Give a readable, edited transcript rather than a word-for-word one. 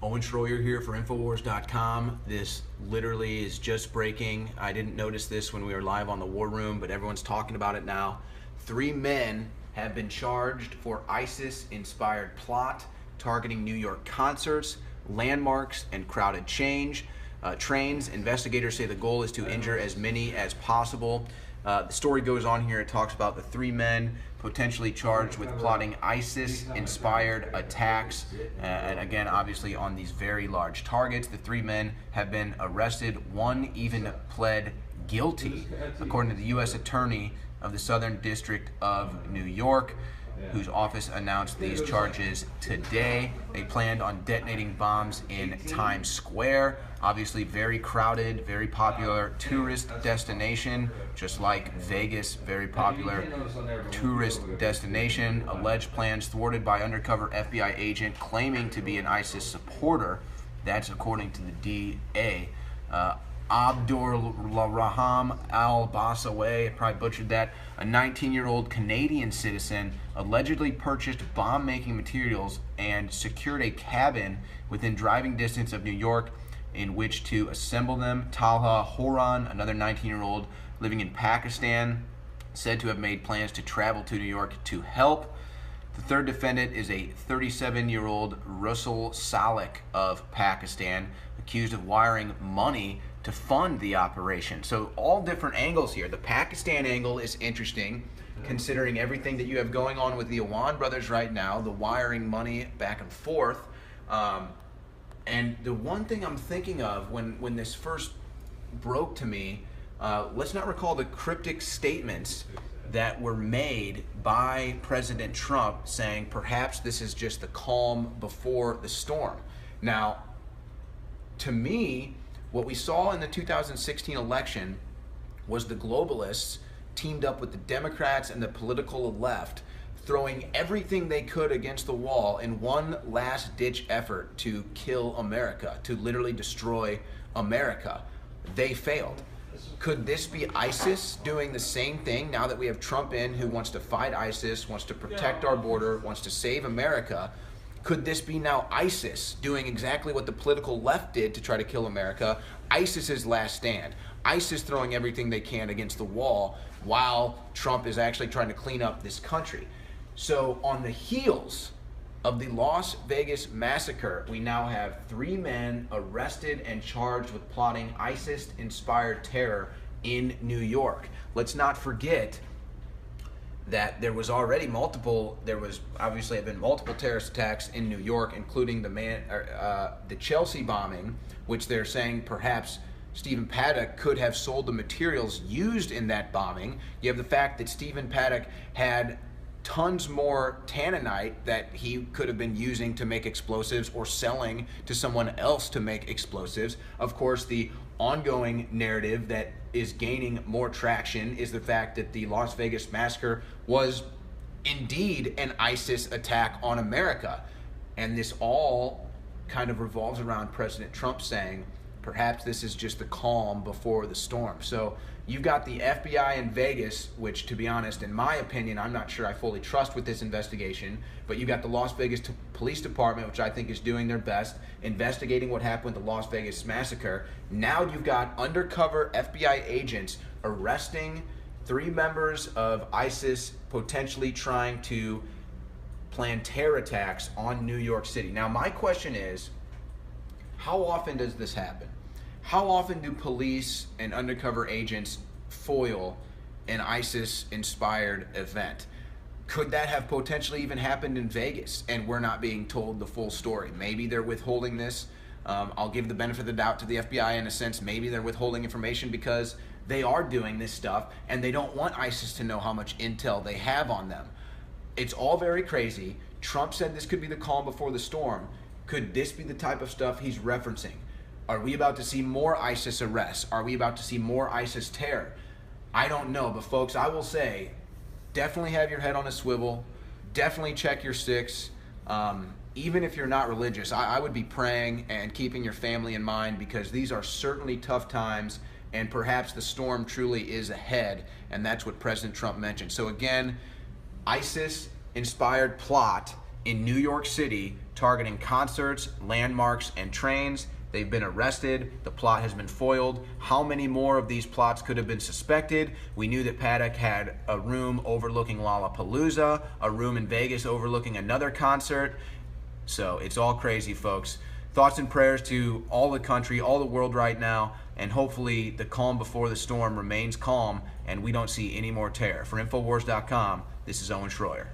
Owen Schroyer here for Infowars.com. This literally is just breaking. I didn't notice this when we were live on the War Room, but everyone's talking about it now. 3 men have been charged for ISIS-inspired plot targeting New York concerts, landmarks, and crowded trains. Investigators say the goal is to injure as many as possible. The story goes on here. It talks about the 3 men potentially charged with plotting ISIS-inspired attacks, and again, obviously on these very large targets. The 3 men have been arrested. 1 even pled guilty, according to the U.S. Attorney of the Southern District of New York, whose office announced these charges today. They planned on detonating bombs in Times Square, obviously very crowded, very popular tourist destination, just like Vegas, very popular tourist destination. Alleged plans thwarted by undercover FBI agent claiming to be an ISIS supporter. That's according to the DA. Abdulrahman al-Basaway, I probably butchered that, a 19-year-old Canadian citizen, allegedly purchased bomb-making materials and secured a cabin within driving distance of New York in which to assemble them. Talha Horan, another 19-year-old living in Pakistan, said to have made plans to travel to New York to help. The third defendant is a 37-year-old Russell Salik of Pakistan, accused of wiring money to fund the operation. So all different angles here. The Pakistan angle is interesting, considering everything that you have going on with the Awan brothers right now, the wiring money back and forth. And the one thing I'm thinking of when this first broke to me, let's not recall the cryptic statements that were made by President Trump saying perhaps this is just the calm before the storm. Now, to me, what we saw in the 2016 election was the globalists teamed up with the Democrats and the political left, throwing everything they could against the wall in one last-ditch effort to kill America, to literally destroy America. They failed. Could this be ISIS doing the same thing now that we have Trump in, who wants to fight ISIS, wants to protect our border, wants to save America? Could this be now ISIS doing exactly what the political left did to try to kill America? ISIS's last stand. ISIS throwing everything they can against the wall while Trump is actually trying to clean up this country. So on the heels of the Las Vegas massacre, we now have 3 men arrested and charged with plotting ISIS-inspired terror in New York. Let's not forget that there obviously have been multiple terrorist attacks in New York, including the Chelsea bombing, which they're saying perhaps Stephen Paddock could have sold the materials used in that bombing. You have the fact that Stephen Paddock had tons more tanninite that he could have been using to make explosives or selling to someone else to make explosives. Of course, the ongoing narrative that is gaining more traction is the fact that the Las Vegas massacre was indeed an ISIS attack on America. And this all kind of revolves around President Trump saying, perhaps this is just the calm before the storm. So you've got the FBI in Vegas, which, to be honest, in my opinion, I'm not sure I fully trust with this investigation, but you've got the Las Vegas Police Department, which I think is doing their best, investigating what happened with the Las Vegas massacre. Now you've got undercover FBI agents arresting 3 members of ISIS, potentially trying to plan terror attacks on New York City. Now, my question is, how often does this happen? How often do police and undercover agents foil an ISIS-inspired event? Could that have potentially even happened in Vegas and we're not being told the full story? Maybe they're withholding this. I'll give the benefit of the doubt to the FBI in a sense. Maybe they're withholding information because they are doing this stuff and they don't want ISIS to know how much intel they have on them. It's all very crazy. Trump said this could be the calm before the storm. Could this be the type of stuff he's referencing? Are we about to see more ISIS arrests? Are we about to see more ISIS terror? I don't know, but folks, I will say, definitely have your head on a swivel. Definitely check your sticks. Even if you're not religious, I would be praying and keeping your family in mind, because these are certainly tough times, and perhaps the storm truly is ahead, and that's what President Trump mentioned. So again, ISIS-inspired plot in New York City targeting concerts, landmarks, and trains. They've been arrested. The plot has been foiled. How many more of these plots could have been suspected? We knew that Paddock had a room overlooking Lollapalooza, a room in Vegas overlooking another concert. So it's all crazy, folks. Thoughts and prayers to all the country, all the world right now, and hopefully the calm before the storm remains calm and we don't see any more terror. For Infowars.com, this is Owen Schroyer.